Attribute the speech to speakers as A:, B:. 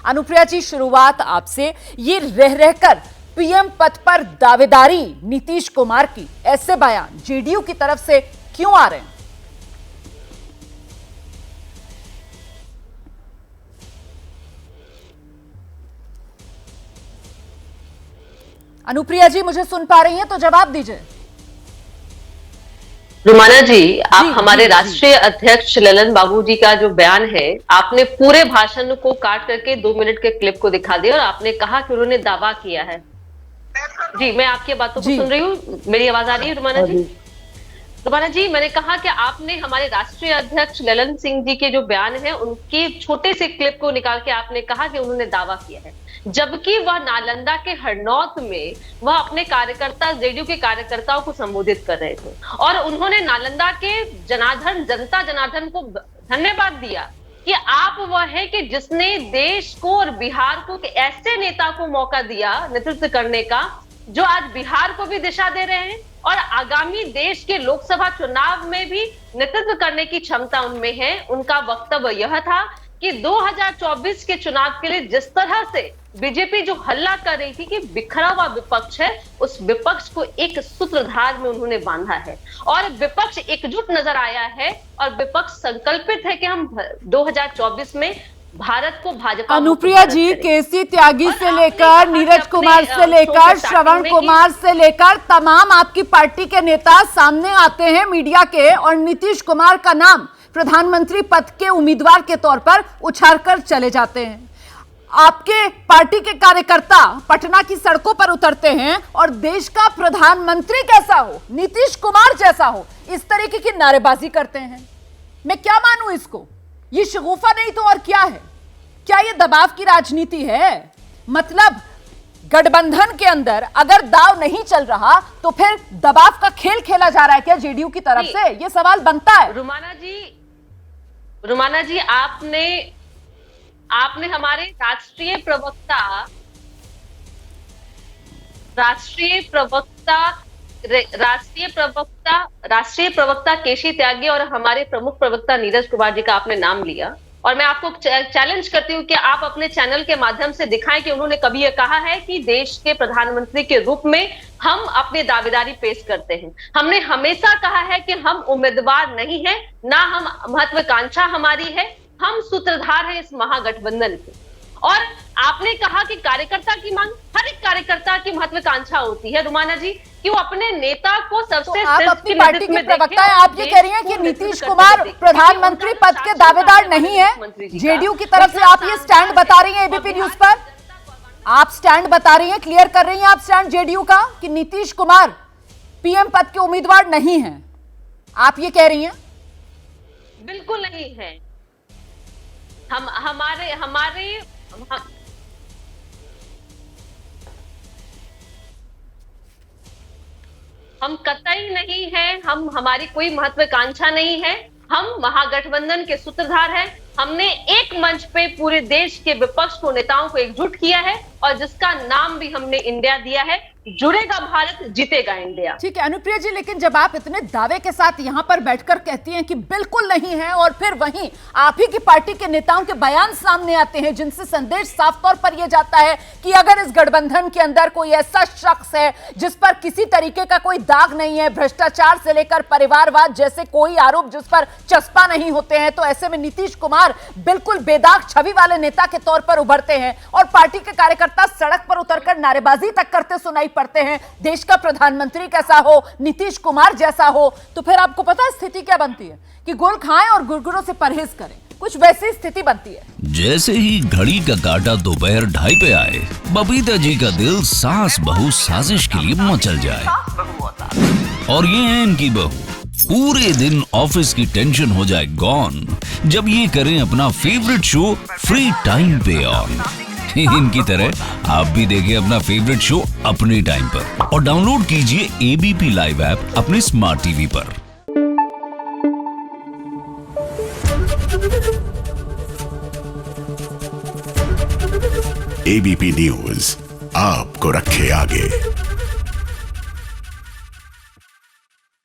A: अनुप्रिया जी, शुरुआत आपसे। ये रह रहकर पीएम पद पर दावेदारी नीतीश कुमार की, ऐसे बयान जेडीयू की तरफ से क्यों आ रहे हैं? अनुप्रिया जी, मुझे सुन पा रही हैं तो जवाब दीजिए।
B: रुमाना जी, आप हमारे राष्ट्रीय अध्यक्ष ललन बाबू जी का जो बयान है, आपने पूरे भाषण को काट करके 2 मिनट के क्लिप को दिखा दिया और आपने कहा कि उन्होंने दावा किया है। जी, मैं आपकी बातों को सुन रही हूँ। मेरी आवाज आ रही है रुमाना जी? रुमाना जी, मैंने कहा कि आपने हमारे राष्ट्रीय अध्यक्ष ललन सिंह जी के जो बयान है, उनके छोटे से क्लिप को निकाल के आपने कहा कि उन्होंने दावा किया है, जबकि वह नालंदा के हरनौत में वह अपने कार्यकर्ता, जेडीयू के कार्यकर्ताओं को संबोधित कर रहे थे और उन्होंने नालंदा के जनता जनार्दन को धन्यवाद दिया कि आप वह है कि जिसने देश को और बिहार को ऐसे नेता को मौका दिया नेतृत्व करने का, जो आज बिहार को भी दिशा दे रहे हैं और आगामी देश के लोकसभा चुनाव में भी नेतृत्व करने की क्षमता उनमें है। उनका वक्तव्य यह था कि 2024 के चुनाव के लिए जिस तरह से बीजेपी जो हल्ला कर रही थी कि बिखरा हुआ विपक्ष है, उस विपक्ष को एक सूत्रधार में उन्होंने बांधा है और विपक्ष एकजुट नजर आया है और विपक्ष संकल्पित है कि हम 2024 में भारत को भाजपा।
A: अनुप्रिया जी, केसी त्यागी से लेकर नीरज कुमार से लेकर श्रवण कुमार से लेकर तमाम आपकी पार्टी के नेता सामने आते हैं मीडिया के और नीतीश कुमार का नाम प्रधानमंत्री पद के उम्मीदवार के तौर पर उछालकर चले जाते हैं। आपके पार्टी के कार्यकर्ता पटना की सड़कों पर उतरते हैं और देश का प्रधानमंत्री कैसा हो, नीतीश कुमार जैसा हो, इस तरीके की नारेबाजी करते हैं। मैं क्या मानूं इसको? ये शगुफा नहीं तो और क्या है? क्या ये दबाव की राजनीति है? मतलब गठबंधन के अंदर अगर दाव नहीं चल रहा तो फिर दबाव का खेल खेला जा रहा है क्या जेडीयू की तरफ से? ये सवाल बनता है।
B: रुमाना जी, आपने हमारे राष्ट्रीय प्रवक्ता केसी त्यागी और हमारे प्रमुख प्रवक्ता नीरज कुमार जी का आपने नाम लिया और मैं आपको चैलेंज करती हूं कि आप अपने चैनल के माध्यम से दिखाएं कि उन्होंने कभी यह कहा है कि देश के प्रधानमंत्री के रूप में हम अपनी दावेदारी पेश करते हैं। हमने हमेशा कहा है कि हम उम्मीदवार नहीं है, ना हम महत्वाकांक्षा हमारी है, हम सूत्रधार हैं इस महागठबंधन के। और आपने कहा कि कार्यकर्ता की मांग, हर एक कार्यकर्ता की महत्वाकांक्षा होती है रुमाना जी, कि वो अपने नेता को सबसे
A: तो आप अपनी पार्टी के प्रवक्ता हैं, आप ये कह रही हैं कि नीतीश कुमार प्रधानमंत्री पद के दावेदार नहीं है। जेडीयू की तरफ से आप ये स्टैंड बता रही हैं एबीपी न्यूज पर, आप स्टैंड बता रही हैं, क्लियर कर रही हैं आप स्टैंड जेडीयू का कि नीतीश कुमार पीएम पद के उम्मीदवार नहीं है, आप ये कह रही हैं?
B: बिल्कुल नहीं है। हम कतई नहीं है, हमारी कोई महत्वाकांक्षा नहीं है, हम महागठबंधन के सूत्रधार हैं। हमने एक मंच पे पूरे देश के विपक्ष को, नेताओं को एकजुट किया है और जिसका नाम भी हमने इंडिया दिया है। जुड़ेगा भारत, जीतेगा इंडिया।
A: ठीक है अनुप्रिया जी, लेकिन जब आप इतने दावे के साथ यहां पर बैठकर कहती हैं कि बिल्कुल नहीं है और फिर वहीं आप ही की पार्टी के नेताओं के बयान सामने आते हैं जिनसे संदेश साफ तौर पर यह जाता है कि अगर इस गठबंधन के अंदर कोई ऐसा शख्स है जिस पर किसी तरीके का कोई दाग नहीं है, भ्रष्टाचार से लेकर परिवारवाद जैसे कोई आरोप जिस पर चस्पा नहीं होते हैं, तो ऐसे में नीतीश कुमार बिल्कुल बेदाग छवि वाले नेता के तौर पर उभरते हैं और पार्टी के कार्यकर्ता सड़क पर उतरकर नारेबाजी तक करते सुनाई पड़ते हैं। देश का प्रधानमंत्री कैसा हो, नीतीश कुमार जैसा हो, तो फिर आपको पता है स्थिति क्या बनती है कि गुल खाएं और गुरगुरों से परहेज करें, कुछ वैसी स्थिति बनती है।
C: जैसे ही घड़ी का काटा दोपहर 2:30 पे आए, बबीता जी का दिल सास बहू साजिश के लिए मचल जाए। और ये है इनकी बहू, पूरे दिन ऑफिस की टेंशन हो जाए गॉन जब ये करें अपना फेवरेट शो फ्री टाइम पे ऑन। इनकी तरह आप भी देखें अपना फेवरेट शो अपने टाइम पर और डाउनलोड कीजिए एबीपी लाइव ऐप अपने स्मार्ट टीवी पर।
D: एबीपी न्यूज आपको रखे आगे।